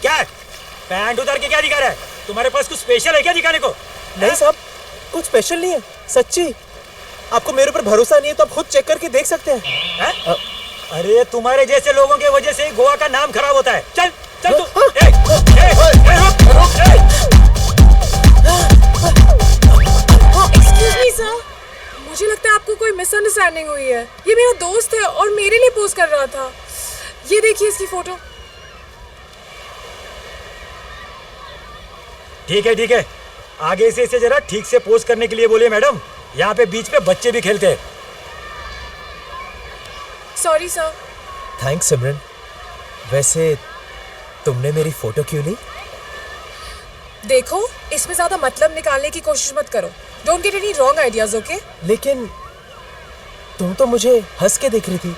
क्या है? पैंट उतार के क्या दिखा रहा है? तुम्हारे पास कुछ स्पेशल है क्या दिखाने को? नहीं साहब, कुछ स्पेशल नहीं है, सच्ची। आपको मेरे ऊपर भरोसा नहीं है तो आप खुद चेक करके देख सकते हैं। अरे तुम्हारे जैसे लोगों की वजह से ही गोवा का नाम खराब होता है। चल चल तू। एक्सक्यूज मी सर, मुझे लगता है आपको कोई मिसअंडरस्टैंडिंग हुई है। ये मेरा दोस्त है और मेरे लिए पोज कर रहा था। ये देखिए इसकी फोटो। ठीक है, आगे से इसे जरा ठीक से पोज करने के लिए बोलिए मैडम। यहाँ पे बीच पे बच्चे भी खेलते हैं। Sorry sir. थैंक्स सिमरन। वैसे तुमने मेरी फोटो क्यों ली? देखो, इसमें ज्यादा मतलब निकालने की कोशिश मत करो। Don't get any wrong ideas, okay? लेकिन तुम तो मुझे हंस के देख रही थी।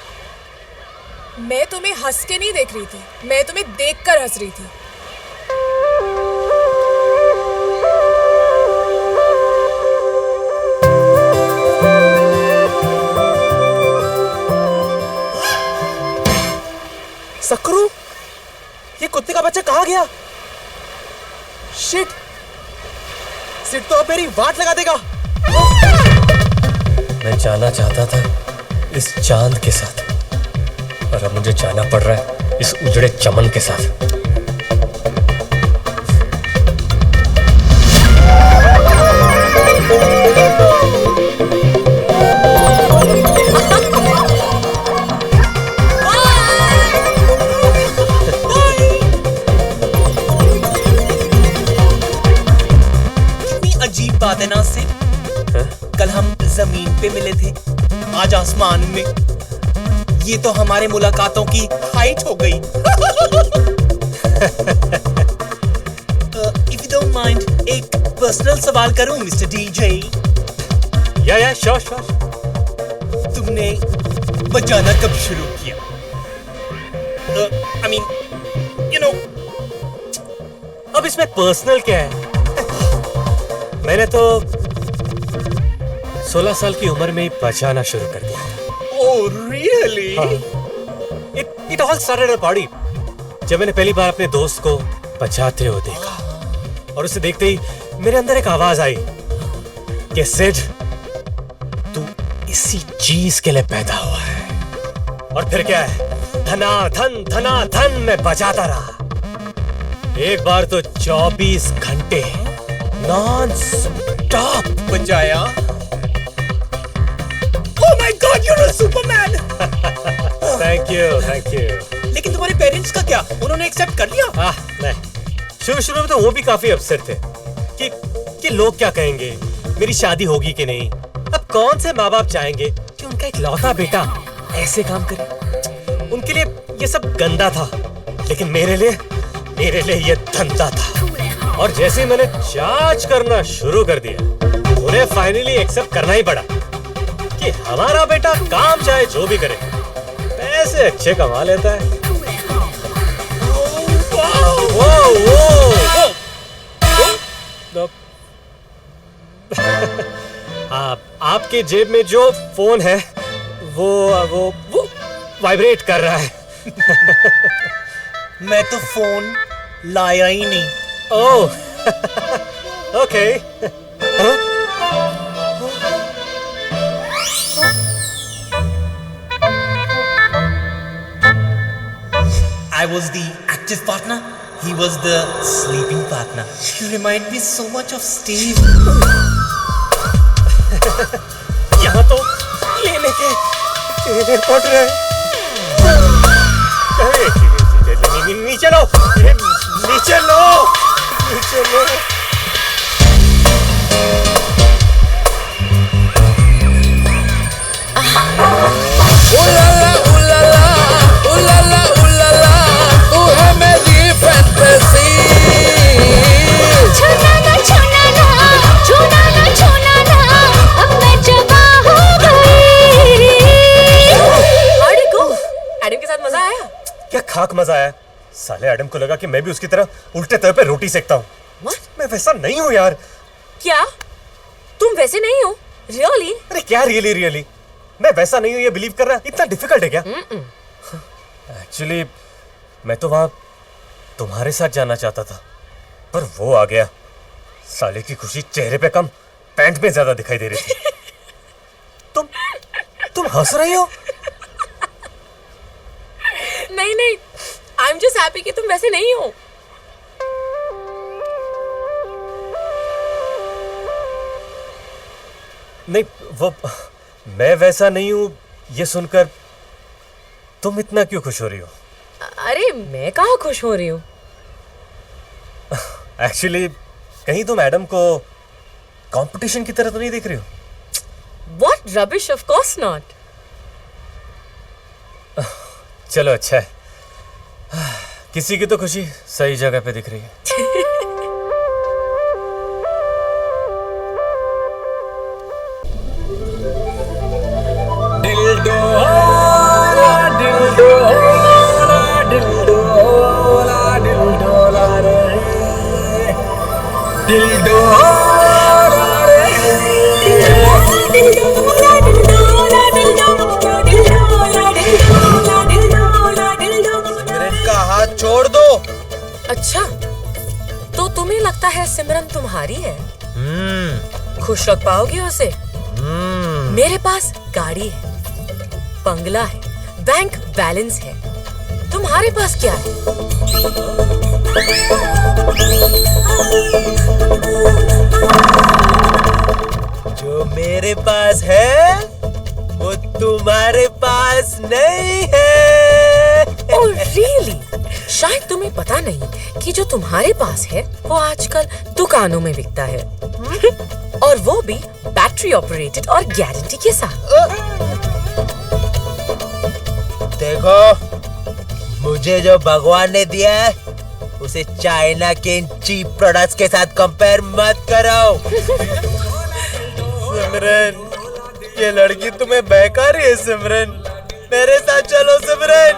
मैं तुम्हें हंस के नहीं देख रही थी, मैं तुम्हें देखकर हंस रही थी। सक्रू, ये कुत्ते का बच्चा कहाँ गया? शिट, सिट तो अब मेरी वाट लगा देगा। मैं जाना चाहता था इस चांद के साथ, और अब मुझे जाना पड़ रहा है इस उजड़े चमन के साथ। अजीब बात है ना सिर, कल हम जमीन पे मिले थे, आज आसमान में। ये तो हमारे मुलाकातों की हाइट हो गई। इफ यू डोंट माइंड, एक पर्सनल सवाल करूं मिस्टर डीजे? या श्योर। तुमने बजाना कब शुरू किया? I mean, you know. अब इसमें पर्सनल क्या है? मैंने तो 16 साल की उम्र में ही बजाना शुरू कर दिया था। Oh, really? It all started a party. जब मैंने पहली बार अपने दोस्त को बजाते हुए देखा, और उसे देखते ही मेरे अंदर एक आवाज आई कि सिड, तू इसी चीज के लिए पैदा हुआ है। और फिर क्या है, धना धन मैं बजाता रहा। एक बार तो 24 घंटे नॉन स्टॉप बजाया। Oh my God, you're a Superman! Thank you. लेकिन तुम्हारे पेरेंट्स का क्या? उन्होंने एक्सेप्ट कर लिया? नहीं, शुरू में तो वो भी काफी अपसेट थे कि लोग क्या कहेंगे, मेरी शादी होगी कि नहीं। अब कौन से माँ बाप चाहेंगे कि उनका एक लौता बेटा ऐसे काम करे? उनके लिए ये सब गंदा था, लेकिन मेरे लिए ये धंधा था। और जैसे ही मैंने चार्ज करना शुरू कर दिया, उन्हें फाइनली एक्सेप्ट करना ही पड़ा कि हमारा बेटा काम चाहे जो भी करे, पैसे अच्छे कमा लेता है। आपके जेब में जो फोन है वो वाइब्रेट कर रहा है। मैं तो फोन लाया ही नहीं। ओह, okay. I was the active partner. He was the sleeping partner. You remind me so much of Steve. यहाँ तो लेने के पड़ रहे हैं। नीचे लो, नीचे लो। तू है मेरी फैंटेसी। छूना ना, अब मैं जवा हो गई। How'd it go? एडम के साथ मजा आया? क्या खाक मजा आया। साले एडम को लगा कि मैं भी उसकी तरह उल्टे तवे पे रोटी सेकता हूँ। मैं वैसा नहीं हूँ यार। क्या तुम वैसे नहीं हो? रियली? अरे क्या रियली मैं वैसा नहीं हूँ, ये बिलीव करना इतना डिफिकल्ट है क्या? एक्चुअली मैं तो वहाँ तुम्हारे साथ जाना चाहता था, पर वो आ गया। साले की खुशी चेहरे पे कम, पैंट में ज्यादा दिखाई दे रही थी। तुम हंस रही हो? नहीं नहीं, आई एम जस्ट हैप्पी कि तुम वैसे नहीं हो। नहीं, वो मैं वैसा नहीं हूं, ये सुनकर तुम इतना क्यों खुश हो रही हो? अरे मैं कहाँ खुश हो रही हूँ। एक्चुअली कहीं तुम मैडम को कंपटीशन की तरह तो नहीं देख रही हो? What rubbish, of course not. चलो अच्छा है, किसी की तो खुशी सही जगह पे दिख रही है। सिमरन का हाथ छोड़ दो। अच्छा, तो तुम्हें लगता है सिमरन तुम्हारी है? खुश रख पाओगे उसे? मेरे पास गाड़ी है, बंगला है, बैंक बैलेंस है। तुम्हारे पास क्या है? जो मेरे पास है वो तुम्हारे पास नहीं है। Oh really? शायद तुम्हें पता नहीं कि जो तुम्हारे पास है वो आजकल दुकानों में बिकता है। और वो भी बैटरी ऑपरेटेड और गारंटी के साथ। देखो, मुझे जो भगवान ने दिया है उसे चाइना के इन चीप प्रोडक्ट्स के साथ कंपेयर मत करो। सिमरन, ये लड़की तुम्हें बहका रही है। सिमरन, मेरे साथ चलो सिमरन।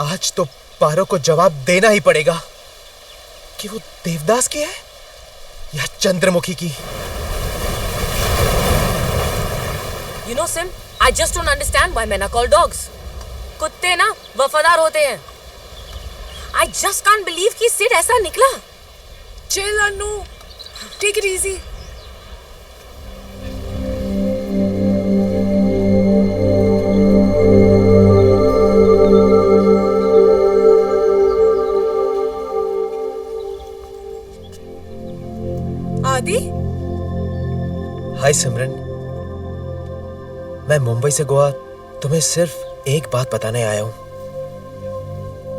आज तो पारो को जवाब देना ही पड़ेगा कि वो देवदास की है या चंद्रमुखी की। You know Sim, I just don't understand why men are called dogs. कुत्ते ना वफादार होते हैं। I just can't believe कि सिड ऐसा निकला। Chill Anu, take it easy. आदि? हाय सिमरन, मैं मुंबई से गोवा तुम्हें सिर्फ एक बात बताने आया हूं।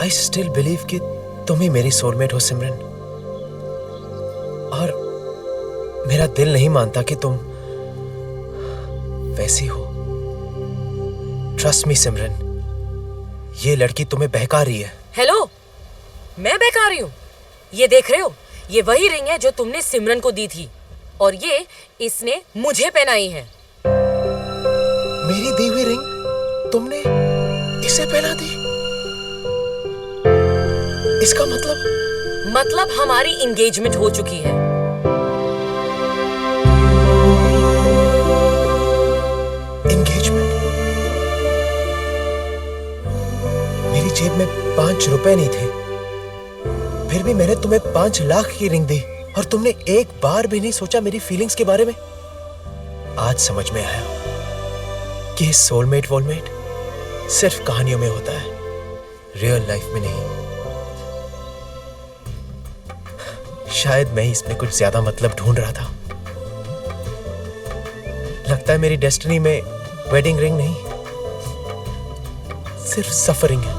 आई स्टिल बिलीव कि तुम ही मेरी सोलमेट हो सिमरन। और मेरा दिल नहीं मानता कि तुम वैसी हो। ट्रस्ट मी सिमरन, ये लड़की तुम्हें बहका रही है। हेलो, मैं बहका रही हूँ? ये देख रहे हो, ये वही रिंग है जो तुमने सिमरन को दी थी और ये इसने मुझे पहनाई है। मेरी दी हुई रिंग तुमने इसे पहना दी? इसका मतलब हमारी एंगेजमेंट हो चुकी है। एंगेजमेंट? मेरी जेब में 5 रुपए नहीं थे, फिर भी मैंने तुम्हें 5 लाख की रिंग दी और तुमने एक बार भी नहीं सोचा मेरी फीलिंग्स के बारे में। आज समझ में आया कि सोलमेट वोलमेट सिर्फ कहानियों में होता है, रियल लाइफ में नहीं। शायद मैं इसमें कुछ ज्यादा मतलब ढूंढ रहा था। लगता है मेरी डेस्टिनी में वेडिंग रिंग नहीं, सिर्फ सफरिंग है।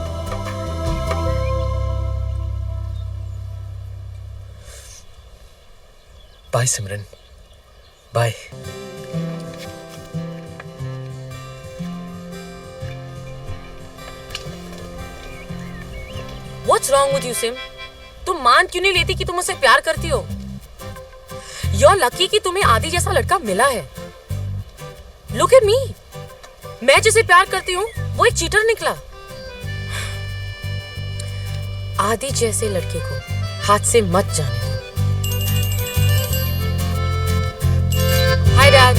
Bye Simran, bye. What's wrong with you, Sim? तुम मान क्यों नहीं लेती कि तुम उसे प्यार करती हो? You're lucky कि तुम्हें आदि जैसा लड़का मिला है। Look at me. मैं जिसे प्यार करती हूँ वो एक चीटर निकला। आदि जैसे लड़के को हाथ से मत जाने दो। Hi, Dad.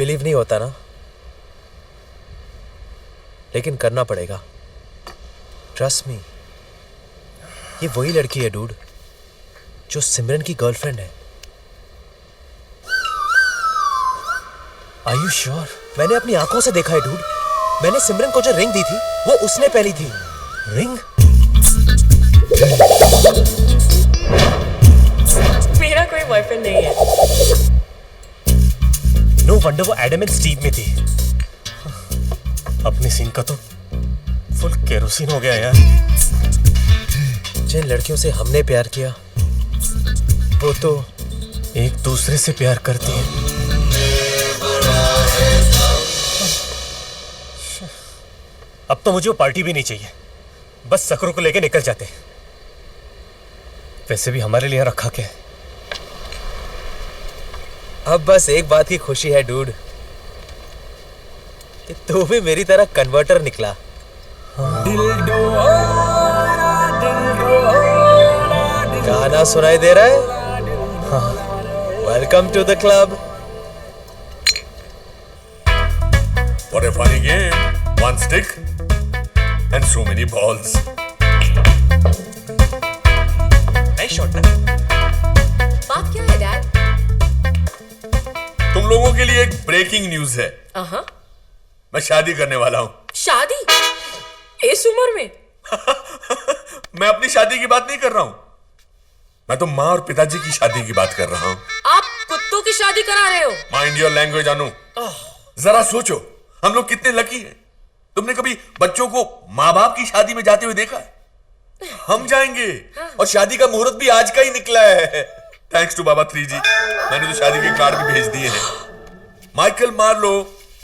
बिलीव नहीं होता ना, लेकिन करना पड़ेगा। ट्रस्ट मी, ये वही लड़की है डूड जो सिमरन की गर्लफ्रेंड है। Are you sure? मैंने अपनी आंखों से देखा है डूड। मैंने सिमरन को जो रिंग दी थी वो उसने पहनी थी। रिंग? मेरा कोई बॉयफ्रेंड नहीं है। नो वंडर वो एडम एंड स्टीव में थी। अपने सीन का तो फुल केरोसिन हो गया यार। जिन लड़कियों से हमने प्यार किया वो तो एक दूसरे से प्यार करती है। अब तो मुझे वो पार्टी भी नहीं चाहिए, बस सकरों को लेके निकल जाते। वैसे भी हमारे लिए रखा क्या है? अब बस एक बात की खुशी है डूड कि तू भी मेरी तरह कन्वर्टर निकला। गाना सुनाई दे रहा है? Welcome to the club. What a funny game. One stick and so many balls. Nice shot ना। बात क्या है डैड? तुम लोगों के लिए एक ब्रेकिंग न्यूज है। मैं शादी करने वाला हूं। शादी? इस उम्र में? मैं अपनी शादी की बात नहीं कर रहा हूं, मैं तो माँ और पिताजी की शादी की बात कर रहा हूं। आप कुत्तों की शादी करा रहे हो? माइंड योर लैंग्वेज अनु। जरा सोचो, हम लोग कितने लकी हैं। तुमने कभी बच्चों को माँ बाप की शादी में जाते हुए देखा है? हम जाएंगे, और शादी का मुहूर्त भी आज का ही निकला है। थैंक्स टू बाबा 3G, मैंने तो शादी के कार्ड भी भेज दिए हैं। Michael Marlowe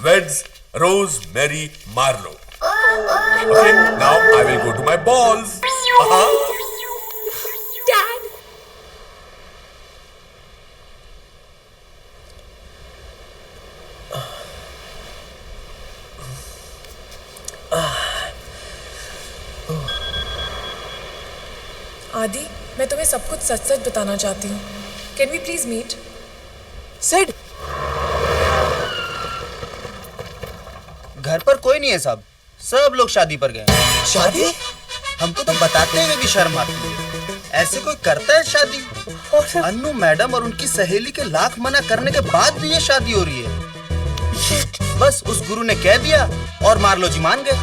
weds Rose Mary Marlowe. Okay, now I will go to my balls. Dad, Aadi, मैं तुम्हें सब कुछ सच सच बताना चाहती हूँ। Can we please meet? Sid, घर पर कोई नहीं है साहब, सब लोग शादी पर गए। शादी? हमको तो बताते हुए भी शर्म आती है। ऐसे कोई करता है शादी? अन्नू मैडम और उनकी सहेली के लाख मना करने के बाद भी ये शादी हो रही है। बस उस गुरु ने कह दिया और मार्लो जी मान गए।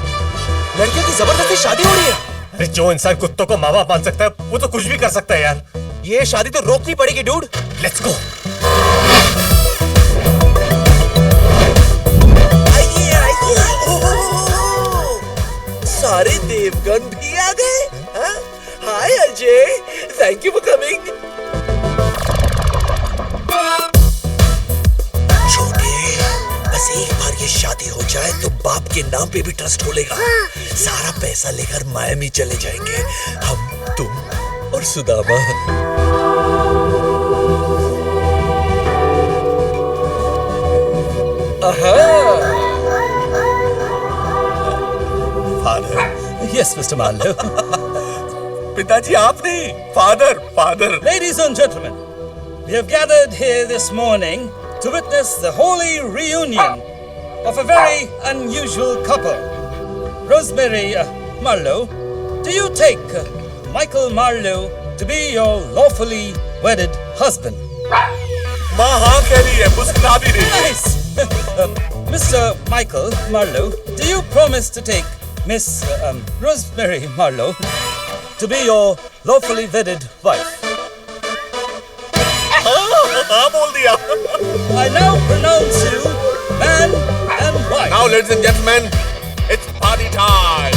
लड़कियों की जबरदस्ती शादी हो रही है। अरे जो इंसान कुत्तों को माँ बाप मान सकता है वो तो कुछ भी कर सकता है यार। ये शादी तो रोकनी पड़ेगी डूड। Let's go. सारे देवगण भी आ गए। Hi Ajay, thank you for coming. छोटे, बस एक बार ये शादी हो जाए तो बाप के नाम पे भी ट्रस्ट खोलेगा। सारा पैसा लेकर मायामी चले जाएंगे, हम, तुम और सुदामा। Yes, Mr. Marlowe. पिताजी आप नहीं, father. Ladies and gentlemen, we have gathered here this morning to witness the holy reunion of a very unusual couple. Rosemary Marlowe, do you take Michael Marlowe to be your lawfully wedded husband? माँ हाँ कह रही है, मुस्कुरा भी रही है। Nice! Mr. Michael Marlowe, do you promise to take Miss Rosemary Marlowe to be your lawfully wedded wife? हाँ बोल दिया। I now pronounce you man and wife. Now ladies and gentlemen, it's party time.